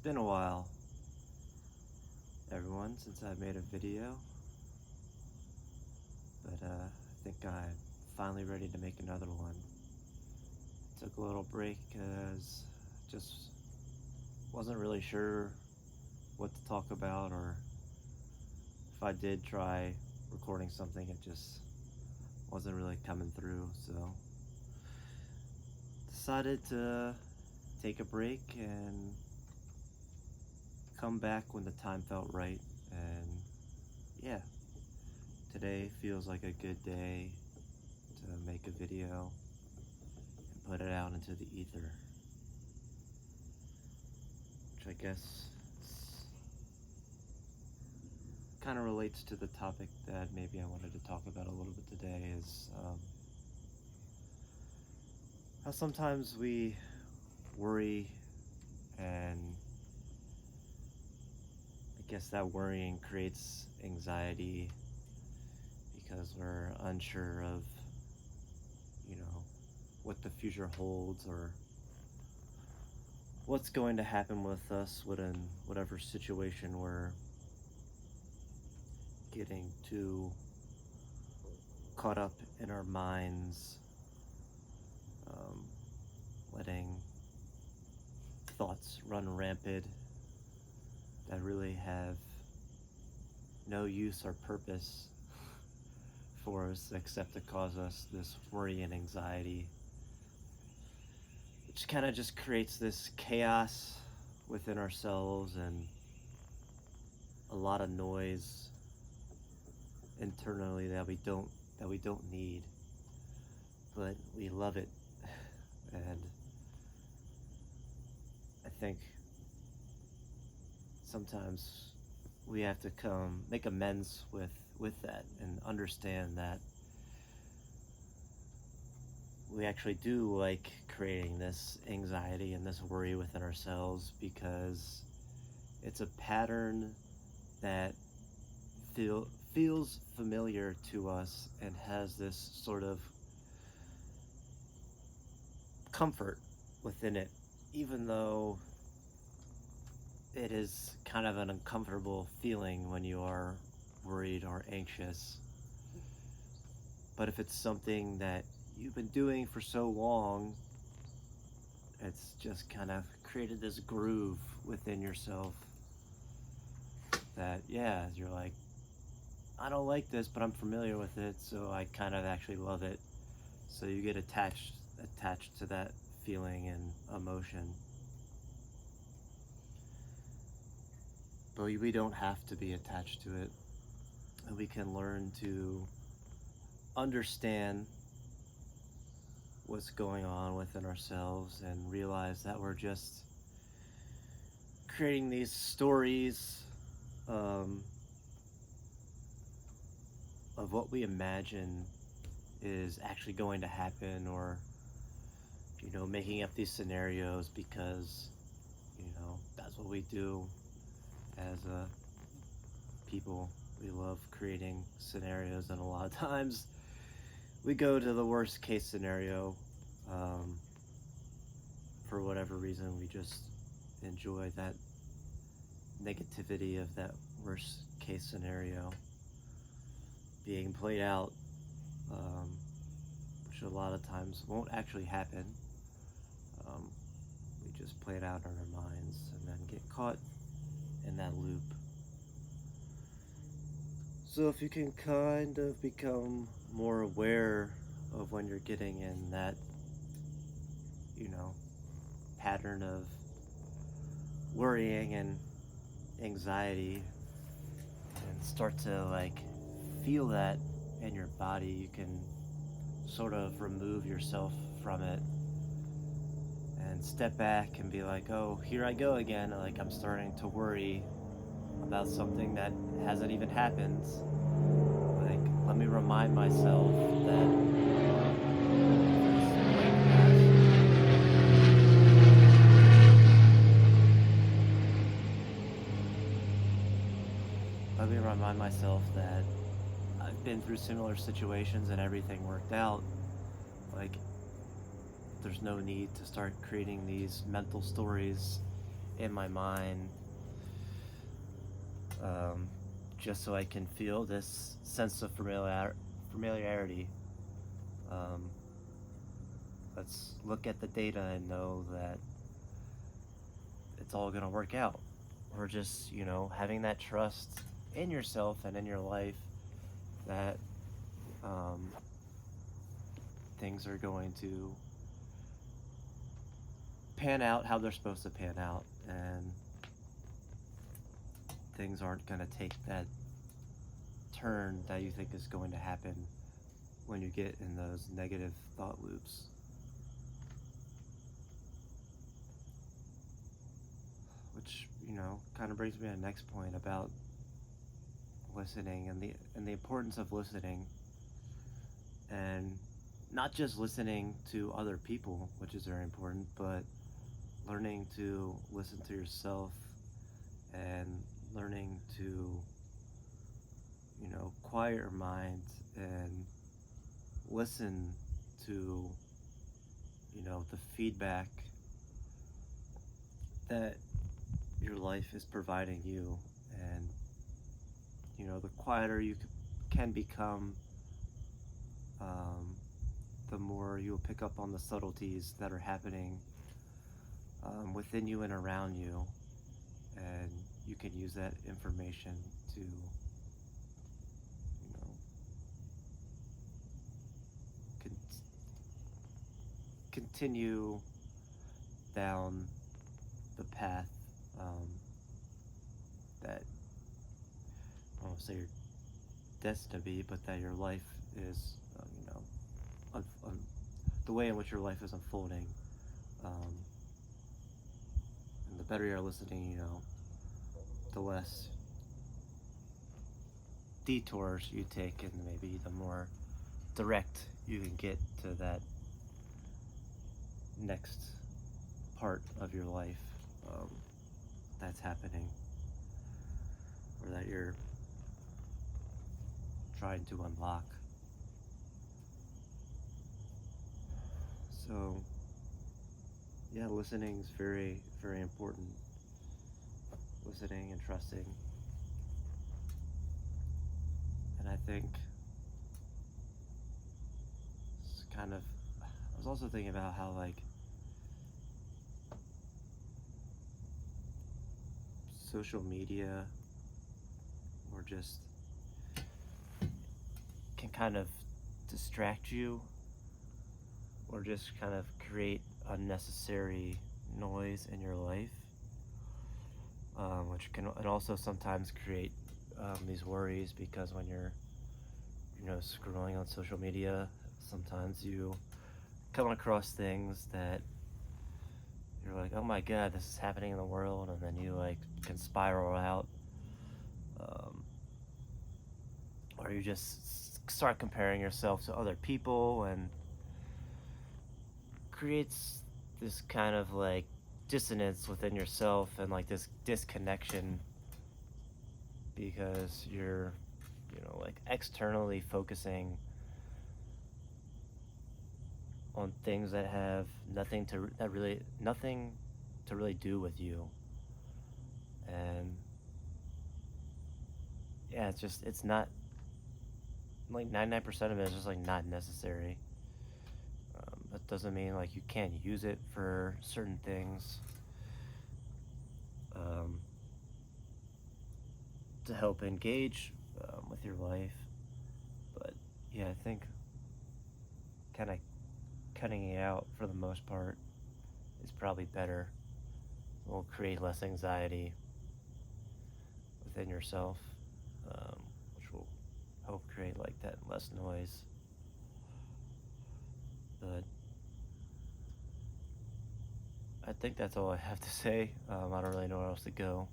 been a while, everyone, since I've made a video, but I think I'm finally ready to make another one. Took a little break because just wasn't really sure what to talk about, or if I did try recording something, it just wasn't really coming through, so decided to take a break and come back when the time felt right. And yeah, today feels like a good day to make a video and put it out into the ether, which I guess kind of relates to the topic that maybe I wanted to talk about a little bit today, is how sometimes we worry, and I guess that worrying creates anxiety because we're unsure of, what the future holds, or what's going to happen with us within whatever situation we're getting too caught up in our minds, letting thoughts run rampant that really have no use or purpose for us except to cause us this worry and anxiety, which kind of just creates this chaos within ourselves and a lot of noise internally that we don't need, but we love it. And I think sometimes we have to make amends with that and understand that we actually do like creating this anxiety and this worry within ourselves, because it's a pattern that feels familiar to us and has this sort of comfort within it, even though it is kind of an uncomfortable feeling when you are worried or anxious. But if it's something that you've been doing for so long, it's just kind of created this groove within yourself that, yeah, you're like, I don't like this, but I'm familiar with it, so I kind of actually love it. So you get attached to that feeling and emotion. But we don't have to be attached to it. And we can learn to understand what's going on within ourselves and realize that we're just creating these stories of what we imagine is actually going to happen, or making up these scenarios because that's what we do as people. We love creating scenarios, and a lot of times we go to the worst case scenario. For whatever reason, we just enjoy that negativity of that worst case scenario being played out, which a lot of times won't actually happen. We just play it out in our minds and then get caught in that loop. So if you can kind of become more aware of when you're getting in that, pattern of worrying and anxiety, and start to feel that in your body, you can sort of remove yourself from it and step back and be like, oh, here I go again. I'm starting to worry about something that hasn't even happened. Let me remind myself that I've been through similar situations and everything worked out. There's no need to start creating these mental stories in my mind, um, just so I can feel this sense of familiarity. Um, let's look at the data and know that it's all going to work out. Or just, having that trust in yourself and in your life that um, things are going to pan out how they're supposed to pan out, and things aren't going to take that turn that you think is going to happen when you get in those negative thought loops. Which, kind of brings me to the next point about listening and the importance of listening, and not just listening to other people, which is very important, but learning to listen to yourself and learning to, quiet your mind and listen to, the feedback that your life is providing you. And, the quieter you can become, the more you'll pick up on the subtleties that are happening within you and around you, and you can use that information to, con- continue down the path that I won't say you're destined to be, but that your life is, the way in which your life is unfolding. Um, and the better you're listening, the less detours you take, and maybe the more direct you can get to that next part of your life that's happening, or that you're trying to unlock. So, yeah, listening is very, very important. Listening and trusting. And I think it's kind of, I was also thinking about how, like, social media, or just can kind of distract you, or just kind of create unnecessary noise in your life, which can and also sometimes create these worries, because when you're scrolling on social media, sometimes you come across things that you're like, oh my god, this is happening in the world, and then you can spiral out, um, or you just start comparing yourself to other people, and creates this kind of dissonance within yourself, and this disconnection, because you're externally focusing on things that have nothing to really do with you. And yeah, it's not 99% of it is just not necessary. That doesn't mean you can't use it for certain things, um, to help engage with your life. But yeah, I think kind of cutting it out for the most part is probably better. It will create less anxiety within yourself, which will help create that less noise. But I think that's all I have to say. I don't really know where else to go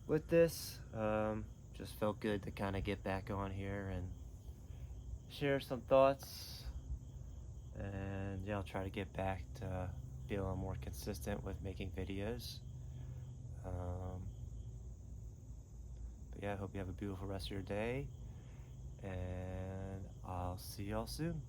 with this. Just felt good to kind of get back on here and share some thoughts. And yeah, I'll try to get back to be a little more consistent with making videos. But yeah, I hope you have a beautiful rest of your day, and I'll see y'all soon.